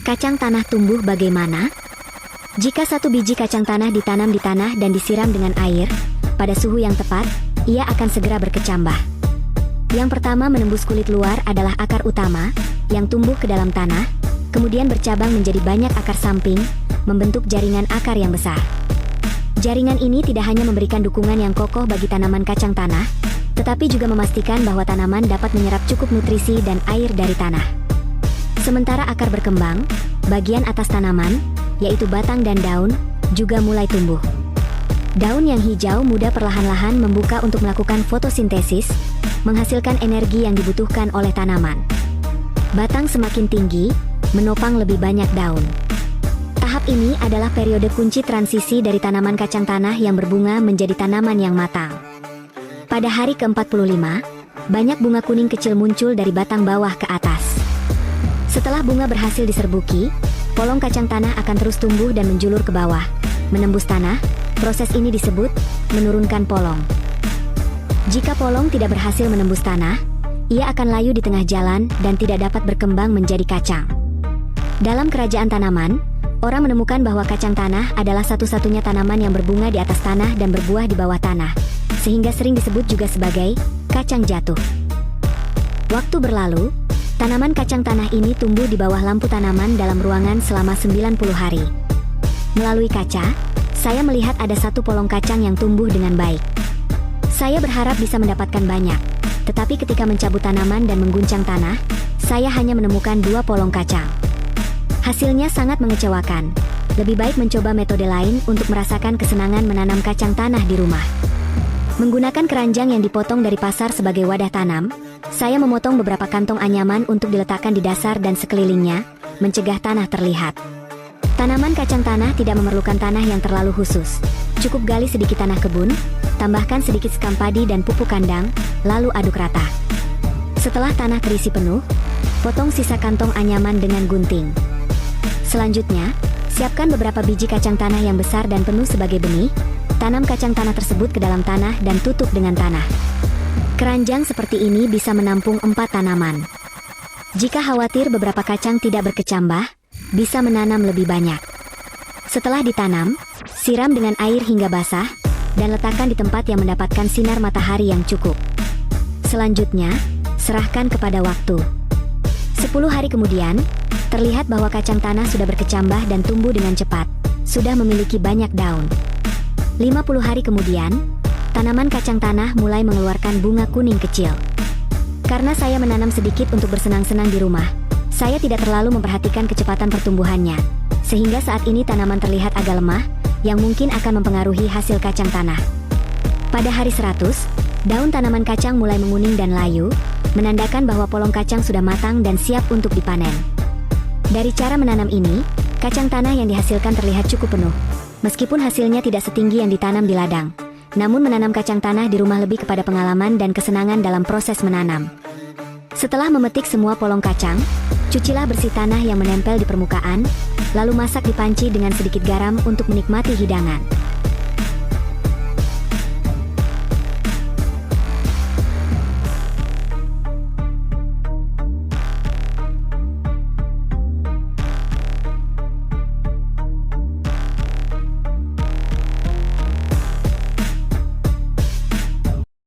Kacang tanah tumbuh bagaimana? Jika satu biji kacang tanah ditanam di tanah dan disiram dengan air, pada suhu yang tepat, ia akan segera berkecambah. Yang pertama menembus kulit luar adalah akar utama, yang tumbuh ke dalam tanah, kemudian bercabang menjadi banyak akar samping, membentuk jaringan akar yang besar. Jaringan ini tidak hanya memberikan dukungan yang kokoh bagi tanaman kacang tanah, tetapi juga memastikan bahwa tanaman dapat menyerap cukup nutrisi dan air dari tanah. Sementara akar berkembang, bagian atas tanaman, yaitu batang dan daun, juga mulai tumbuh. Daun yang hijau muda perlahan-lahan membuka untuk melakukan fotosintesis, menghasilkan energi yang dibutuhkan oleh tanaman. Batang semakin tinggi, menopang lebih banyak daun. Tahap ini adalah periode kunci transisi dari tanaman kacang tanah yang berbunga menjadi tanaman yang matang. Pada hari ke-45, banyak bunga kuning kecil muncul dari batang bawah ke atas. Setelah bunga berhasil diserbuki, polong kacang tanah akan terus tumbuh dan menjulur ke bawah, menembus tanah. Proses ini disebut menurunkan polong. Jika polong tidak berhasil menembus tanah, ia akan layu di tengah jalan dan tidak dapat berkembang menjadi kacang. Dalam kerajaan tanaman, orang menemukan bahwa kacang tanah adalah satu-satunya tanaman yang berbunga di atas tanah dan berbuah di bawah tanah, sehingga sering disebut juga sebagai kacang jatuh. Waktu berlalu, tanaman kacang tanah ini tumbuh di bawah lampu tanaman dalam ruangan selama 90 hari. Melalui kaca, saya melihat ada satu polong kacang yang tumbuh dengan baik. Saya berharap bisa mendapatkan banyak, tetapi ketika mencabut tanaman dan mengguncang tanah, saya hanya menemukan 2 polong kacang. Hasilnya sangat mengecewakan. Lebih baik mencoba metode lain untuk merasakan kesenangan menanam kacang tanah di rumah. Menggunakan keranjang yang dipotong dari pasar sebagai wadah tanam, saya memotong beberapa kantong anyaman untuk diletakkan di dasar dan sekelilingnya, mencegah tanah terlihat. Tanaman kacang tanah tidak memerlukan tanah yang terlalu khusus. Cukup gali sedikit tanah kebun, tambahkan sedikit sekam padi dan pupuk kandang, lalu aduk rata. Setelah tanah terisi penuh, potong sisa kantong anyaman dengan gunting. Selanjutnya, siapkan beberapa biji kacang tanah yang besar dan penuh sebagai benih. Tanam kacang tanah tersebut ke dalam tanah dan tutup dengan tanah. Keranjang seperti ini bisa menampung 4 tanaman. Jika khawatir beberapa kacang tidak berkecambah, bisa menanam lebih banyak. Setelah ditanam, siram dengan air hingga basah, dan letakkan di tempat yang mendapatkan sinar matahari yang cukup. Selanjutnya, serahkan kepada waktu. 10 hari kemudian, terlihat bahwa kacang tanah sudah berkecambah dan tumbuh dengan cepat, sudah memiliki banyak daun. 50 hari kemudian, tanaman kacang tanah mulai mengeluarkan bunga kuning kecil. Karena saya menanam sedikit untuk bersenang-senang di rumah, saya tidak terlalu memperhatikan kecepatan pertumbuhannya, sehingga saat ini tanaman terlihat agak lemah, yang mungkin akan mempengaruhi hasil kacang tanah. Pada hari 100, daun tanaman kacang mulai menguning dan layu, menandakan bahwa polong kacang sudah matang dan siap untuk dipanen. Dari cara menanam ini, kacang tanah yang dihasilkan terlihat cukup penuh. Meskipun hasilnya tidak setinggi yang ditanam di ladang, namun menanam kacang tanah di rumah lebih kepada pengalaman dan kesenangan dalam proses menanam. Setelah memetik semua polong kacang, cucilah bersih tanah yang menempel di permukaan, lalu masak di panci dengan sedikit garam untuk menikmati hidangan.